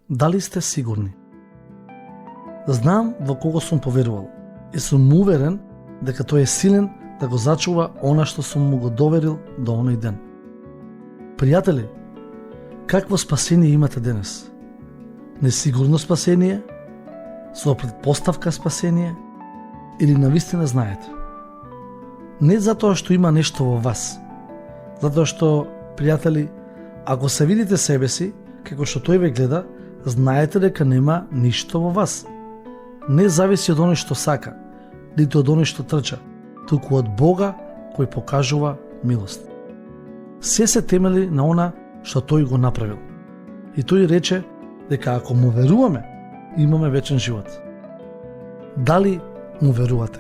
Дали сте сигурни? Знам во кого сум поверувал и сум уверен дека тој е силен да го зачува она што сум му го доверил до оној ден. Пријатели, какво спасение имате денес? Несигурно спасение? Со предпоставка спасение? Или навистина знаете? Не затоа што има нешто во вас, затоа што, пријатели, ако се видите себе си, како што тој ве гледа, знаете дека нема ништо во вас. Не зависи од оној што сака, ниту од оној што трча, туку од Бога кој покажува милост. Се се темели на она што тој го направил. И тој рече дека ако му веруваме, имаме вечен живот. Дали му верувате?